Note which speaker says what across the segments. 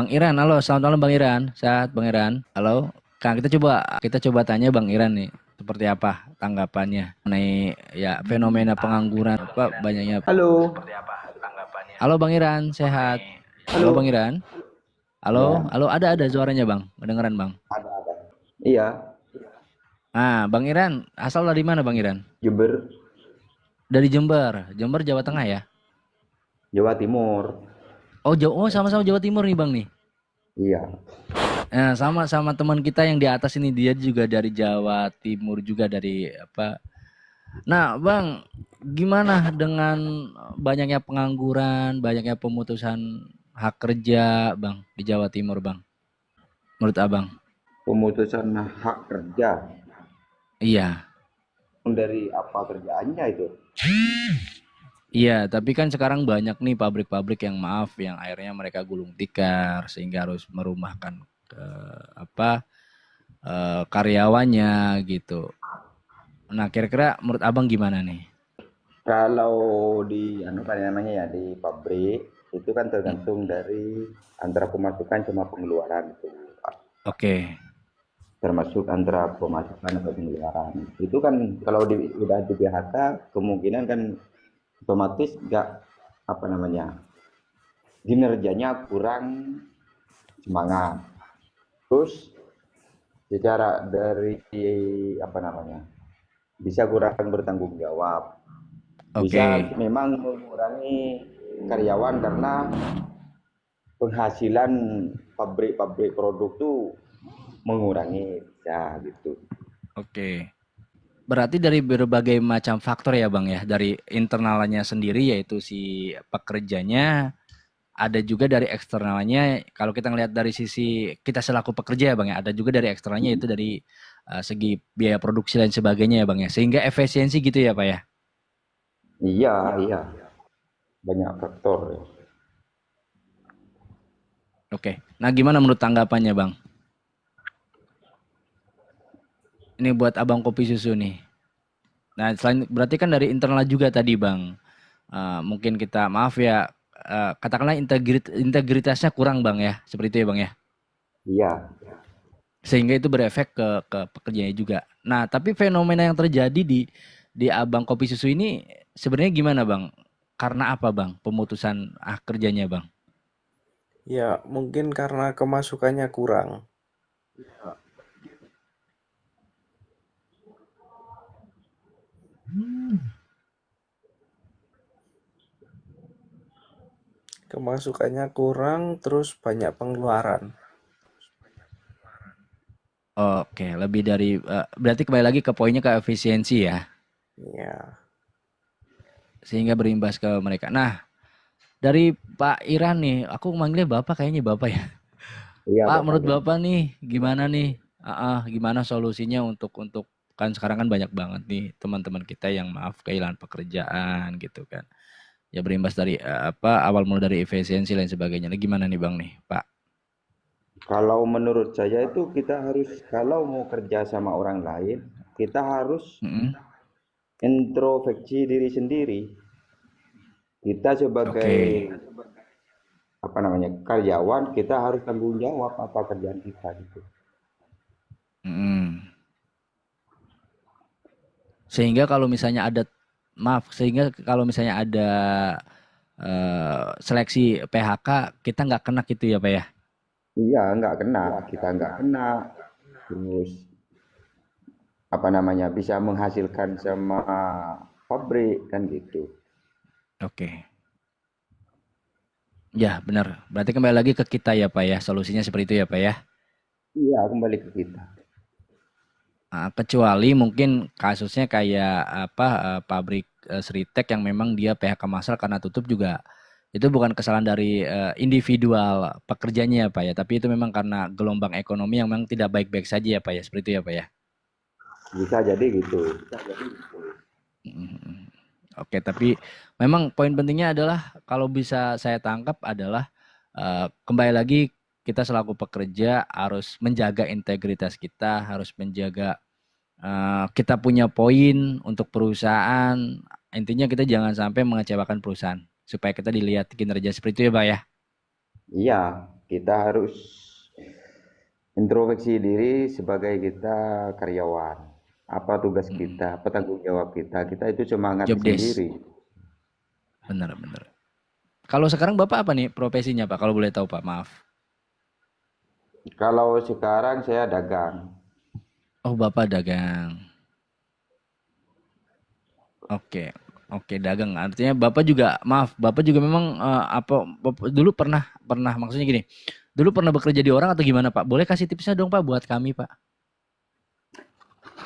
Speaker 1: Bang Iran, halo, selamat malam Bang Iran. Sehat Bang Iran. Halo. Kang, kita coba tanya Bang Iran nih, seperti apa tanggapannya mengenai ya fenomena pengangguran apa banyaknya.
Speaker 2: Halo,
Speaker 1: Halo Bang Iran, sehat. Halo Bang
Speaker 2: halo.
Speaker 1: Iran. Halo,
Speaker 2: Ya,
Speaker 1: halo, ada suaranya Bang. Kedengeran Bang.
Speaker 2: ada. Iya,
Speaker 1: Ah, Bang Iran, asal dari mana Bang Iran?
Speaker 2: Jember,
Speaker 1: Dari Jember, Jember Jawa Tengah ya.
Speaker 2: Jawa Timur.
Speaker 1: Oh, oh sama-sama Jawa Timur nih Bang nih.
Speaker 2: Iya.
Speaker 1: Nah, sama-sama teman kita yang di atas ini dia juga dari Jawa Timur juga dari apa. Nah, Bang, gimana dengan banyaknya pengangguran, banyaknya pemutusan hak kerja, Bang, di Jawa Timur, Bang? Menurut Abang?
Speaker 2: Pemutusan hak kerja.
Speaker 1: Iya.
Speaker 2: Dari apa kerjaannya itu?
Speaker 1: Iya, tapi kan sekarang banyak nih pabrik-pabrik yang maaf yang akhirnya mereka gulung tikar sehingga harus merumahkan ke apa karyawannya gitu. Nah, kira-kira menurut Abang gimana nih?
Speaker 2: Kalau di apa namanya ya di pabrik itu kan
Speaker 1: Hmm,
Speaker 2: tergantung dari antara pemasukan sama pengeluaran itu.
Speaker 1: Oke.
Speaker 2: Termasuk antara pemasukan atau pengeluaran. Itu kan kalau udah di PHK kemungkinan kan otomatis nggak apa namanya kinerjanya kurang semangat. Terus secara dari apa namanya bisa kurang bertanggung jawab, bisa
Speaker 1: Oke.
Speaker 2: memang mengurangi karyawan karena penghasilan pabrik-pabrik produk tuh mengurangi ya gitu.
Speaker 1: Oke. Berarti dari berbagai macam faktor ya Bang ya, dari internalnya sendiri yaitu si pekerjanya, ada juga dari eksternalnya. Kalau kita ngelihat dari sisi kita selaku pekerja ya Bang ya, ada juga dari eksternalnya itu dari segi biaya produksi dan sebagainya ya Bang ya. Sehingga efisiensi gitu ya Pak ya.
Speaker 2: Iya, iya, banyak faktor ya.
Speaker 1: Oke. Nah, gimana menurut tanggapannya Bang? Ini buat Abang Kopi Susu nih. Nah, selain berarti kan dari internal juga tadi Bang. Mungkin kita maaf ya, katakanlah integritasnya kurang Bang ya, seperti itu ya Bang ya.
Speaker 2: Iya.
Speaker 1: Sehingga itu berefek ke pekerjaannya juga. Nah, tapi fenomena yang terjadi di Abang Kopi Susu ini sebenarnya gimana, Bang? Karena apa, Bang? Pemutusan kerjanya, Bang?
Speaker 3: Ya, mungkin karena kemasukannya kurang. Kemasukannya kurang, terus banyak pengeluaran.
Speaker 1: Oke, lebih dari berarti kembali lagi ke poinnya ke efisiensi ya,
Speaker 3: Ya,
Speaker 1: sehingga berimbas ke mereka. Nah, dari Pak Iran nih, aku manggilnya Bapak kayaknya Bapak ya.
Speaker 2: Iya,
Speaker 1: Pak,
Speaker 2: Bapak
Speaker 1: menurut
Speaker 2: aja.
Speaker 1: Bapak nih, gimana nih? Gimana solusinya untuk kan sekarang kan banyak banget nih teman-teman kita yang maaf kehilangan pekerjaan gitu kan. Ya berimbas dari apa awal mula dari efisiensi lain sebagainya. Nah, gimana nih Bang nih, Pak?
Speaker 2: Kalau menurut saya itu kita harus kalau mau kerja sama orang lain, kita harus
Speaker 1: Mm-mm.
Speaker 2: introspeksi diri sendiri. Kita sebagai
Speaker 1: Oke.
Speaker 2: apa namanya karyawan, kita harus tanggung jawab apa kerjaan kita gitu.
Speaker 1: Mm-mm. Sehingga kalau misalnya ada seleksi PHK kita nggak kena gitu ya Pak ya.
Speaker 2: Iya, nggak kena, kita nggak kena, terus apa namanya bisa menghasilkan sama pabrik kan gitu.
Speaker 1: Oke. Ya benar. Berarti kembali lagi ke kita ya Pak ya. Solusinya seperti itu ya Pak ya.
Speaker 2: Iya, kembali ke kita.
Speaker 1: Kecuali mungkin kasusnya kayak apa pabrik Sritek yang memang dia PHK massal karena tutup juga itu bukan kesalahan dari individual pekerjanya ya Pak ya, tapi itu memang karena gelombang ekonomi yang memang tidak baik-baik saja ya Pak ya, seperti itu ya Pak ya.
Speaker 2: Bisa jadi gitu.
Speaker 1: Mm. Oke, tapi memang poin pentingnya adalah kalau bisa saya tangkap adalah kembali lagi kita selaku pekerja harus menjaga integritas kita, harus menjaga kita punya poin untuk perusahaan. Intinya kita jangan sampai mengecewakan perusahaan supaya kita dilihat kinerja seperti itu ya, Pak ya.
Speaker 2: Iya, kita harus introspeksi diri sebagai kita karyawan. Apa tugas kita, apa tanggung jawab kita. Kita itu semangat
Speaker 1: Job desk.
Speaker 2: sendiri.
Speaker 1: Benar. Kalau sekarang Bapak apa nih profesinya Pak? Kalau boleh tahu Pak, maaf.
Speaker 2: Kalau sekarang saya dagang.
Speaker 1: Oh, Bapak dagang. Oke, dagang. Artinya Bapak juga, maaf, Bapak juga memang dulu pernah maksudnya gini. Dulu pernah bekerja di orang atau gimana Pak? Boleh kasih tipsnya dong Pak buat kami Pak.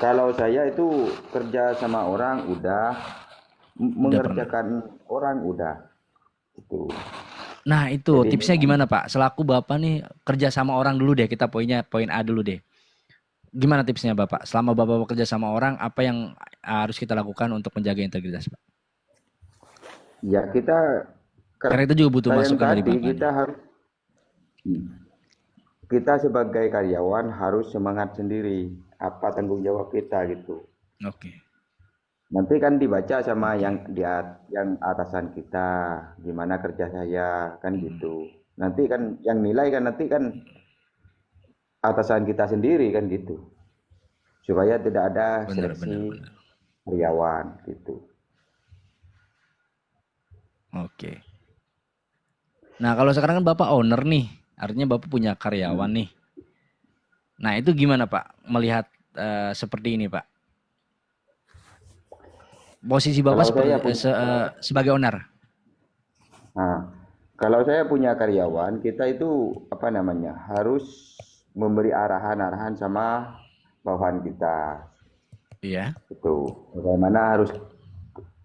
Speaker 2: Kalau saya itu kerja sama orang udah,
Speaker 1: Udah pernah.
Speaker 2: mengerjakan orang udah. Itu.
Speaker 1: Nah itu
Speaker 2: Jadi
Speaker 1: tipsnya gimana Pak? Selaku Bapak nih kerja sama orang dulu deh. Kita poin A dulu deh. Gimana tipsnya Bapak? Selama Bapak bekerja sama orang, apa yang harus kita lakukan untuk menjaga integritas Pak?
Speaker 2: ya kita
Speaker 1: Karena itu juga butuh
Speaker 2: yang
Speaker 1: masukan dari
Speaker 2: tadi
Speaker 1: Bapak
Speaker 2: kita
Speaker 1: nih.
Speaker 2: harus kita sebagai karyawan harus semangat sendiri. Apa tanggung jawab kita gitu.
Speaker 1: Oke.
Speaker 2: Nanti kan dibaca sama
Speaker 1: Oke.
Speaker 2: yang atasan kita, gimana kerja saya kan gitu. Nanti kan yang nilai kan nanti kan atasan kita sendiri kan gitu. Supaya tidak ada
Speaker 1: Benar.
Speaker 2: seleksi karyawan gitu.
Speaker 1: Oke. Nah kalau sekarang kan Bapak owner nih. Artinya Bapak punya karyawan nih. Nah itu gimana Pak? Melihat seperti ini Pak. Posisi Bapak
Speaker 2: Kalau saya
Speaker 1: sebagai owner.
Speaker 2: Nah, kalau saya punya karyawan, kita itu apa namanya harus memberi arahan-arahan sama bawahan kita.
Speaker 1: Iya.
Speaker 2: Itu bagaimana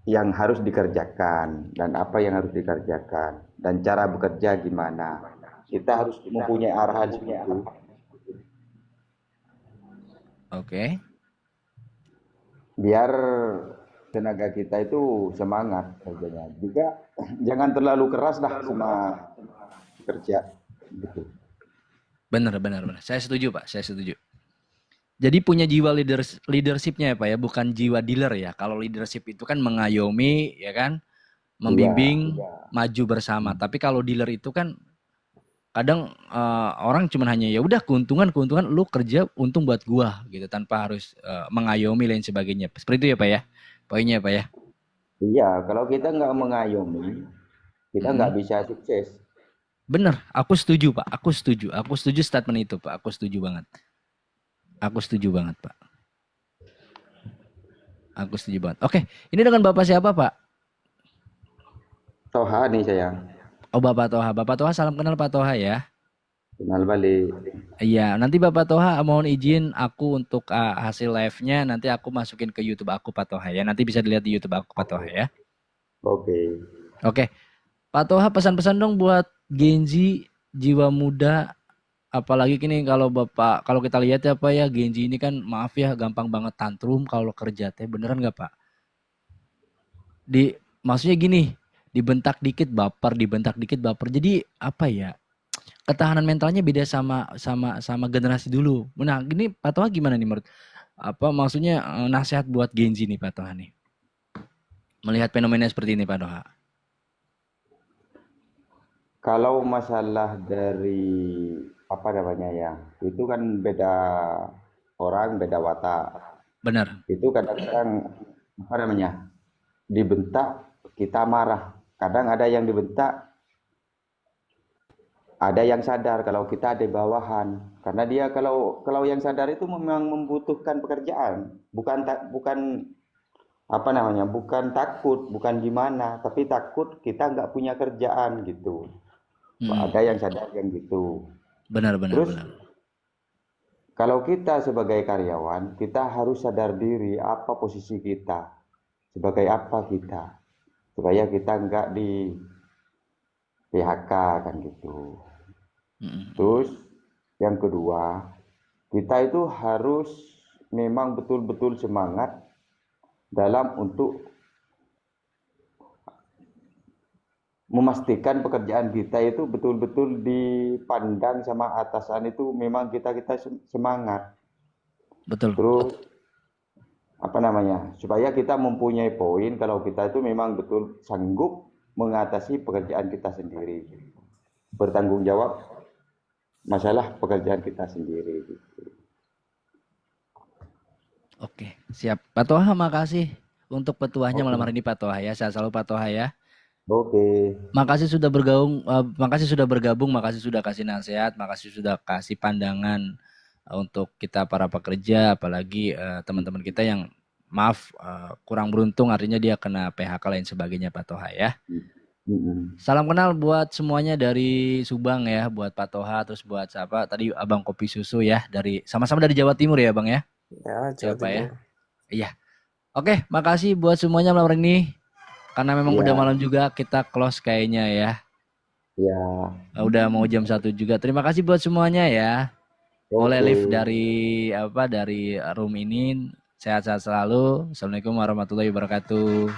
Speaker 2: yang harus dikerjakan dan apa yang harus dikerjakan dan cara bekerja gimana. Kita harus mempunyai arahan seperti itu.
Speaker 1: Oke.
Speaker 2: Biar tenaga kita itu semangat kerjanya. Juga jangan terlalu keras dah sama kerja gitu.
Speaker 1: Benar. Saya setuju Pak. Saya setuju. Jadi punya jiwa leadershipnya ya Pak ya, bukan jiwa dealer ya. Kalau leadership itu kan mengayomi ya kan, membimbing, maju bersama. Tapi kalau dealer itu kan kadang orang cuma hanya ya udah keuntungan lu kerja untung buat gua gitu tanpa harus mengayomi lain sebagainya. Seperti itu ya Pak ya. Poinnya Pak ya.
Speaker 2: Iya, kalau kita nggak mengayomi, kita nggak bisa sukses.
Speaker 1: Bener, aku setuju Pak. Aku setuju statement itu Pak. Aku setuju banget Pak. Aku setuju banget. Oke, ini dengan Bapak siapa Pak?
Speaker 2: Toha nih sayang.
Speaker 1: Oh Bapak Toha. Bapak Toha salam kenal Pak Toha ya.
Speaker 2: Kenal balik.
Speaker 1: Iya, nanti Bapak Toha mohon izin aku untuk hasil live-nya nanti aku masukin ke YouTube aku Pak Toha ya. Nanti bisa dilihat di YouTube aku Pak Toha ya.
Speaker 2: Oke.
Speaker 1: Oke. Pak Toha pesan-pesan dong buat Gen Z, jiwa muda, apalagi kini kalau kita lihat ya Pak ya, Gen Z ini kan maaf ya gampang banget tantrum kalau kerja teh, beneran nggak Pak? Maksudnya gini, dibentak dikit baper. Jadi apa ya? Ketahanan mentalnya beda sama generasi dulu. Nah, gini Pak Toha gimana nih menurut maksudnya nasihat buat Gen Z nih Pak Toha nih? Melihat fenomena seperti ini Pak Toha.
Speaker 2: Kalau masalah dari apa namanya ya, itu kan beda orang, beda watak.
Speaker 1: Benar.
Speaker 2: Itu kadang-kadang apa namanya, dibentak kita marah. Kadang ada yang dibentak, ada yang sadar kalau kita ada bawahan. Karena dia kalau yang sadar itu memang membutuhkan pekerjaan, bukan apa namanya, bukan takut, bukan gimana, tapi takut kita nggak punya kerjaan gitu. Ada yang sadar yang gitu.
Speaker 1: Benar.
Speaker 2: Terus kalau kita sebagai karyawan, kita harus sadar diri apa posisi kita, sebagai apa kita, supaya kita nggak di PHK kan gitu. Terus yang kedua, kita itu harus memang betul-betul semangat dalam untuk memastikan pekerjaan kita itu betul-betul dipandang sama atasan itu memang kita semangat.
Speaker 1: Betul.
Speaker 2: Terus apa namanya, supaya kita mempunyai poin kalau kita itu memang betul sanggup mengatasi pekerjaan kita sendiri, bertanggung jawab masalah pekerjaan kita sendiri gitu.
Speaker 1: Oke, siap. Pak Toha, makasih untuk petuahnya malam hari
Speaker 2: Oke,
Speaker 1: ini Pak Toha ya. Saya selalu Pak Toha ya.
Speaker 2: oke,
Speaker 1: Makasih sudah bergabung, makasih sudah kasih nasihat, makasih sudah kasih pandangan untuk kita para pekerja, apalagi teman-teman kita yang maaf kurang beruntung, artinya dia kena PHK lain sebagainya Pak Toha ya.
Speaker 2: Mm-mm.
Speaker 1: Salam kenal buat semuanya dari Subang ya, buat Pak Toha, terus buat siapa tadi Abang Kopi Susu ya, dari sama-sama dari Jawa Timur ya Bang ya.
Speaker 3: Ya,
Speaker 1: Ya
Speaker 3: Jawa
Speaker 1: Pak ya.
Speaker 3: Timur.
Speaker 1: Iya. Oke, makasih buat semuanya malam hari ini. Karena memang udah
Speaker 2: Ya,
Speaker 1: malam juga, kita close kayaknya ya.
Speaker 2: ya,
Speaker 1: Udah mau jam 1 juga. Terima kasih buat semuanya ya. Mulai
Speaker 2: oke.
Speaker 1: live dari room ini. Sehat-sehat selalu. Assalamualaikum warahmatullahi wabarakatuh.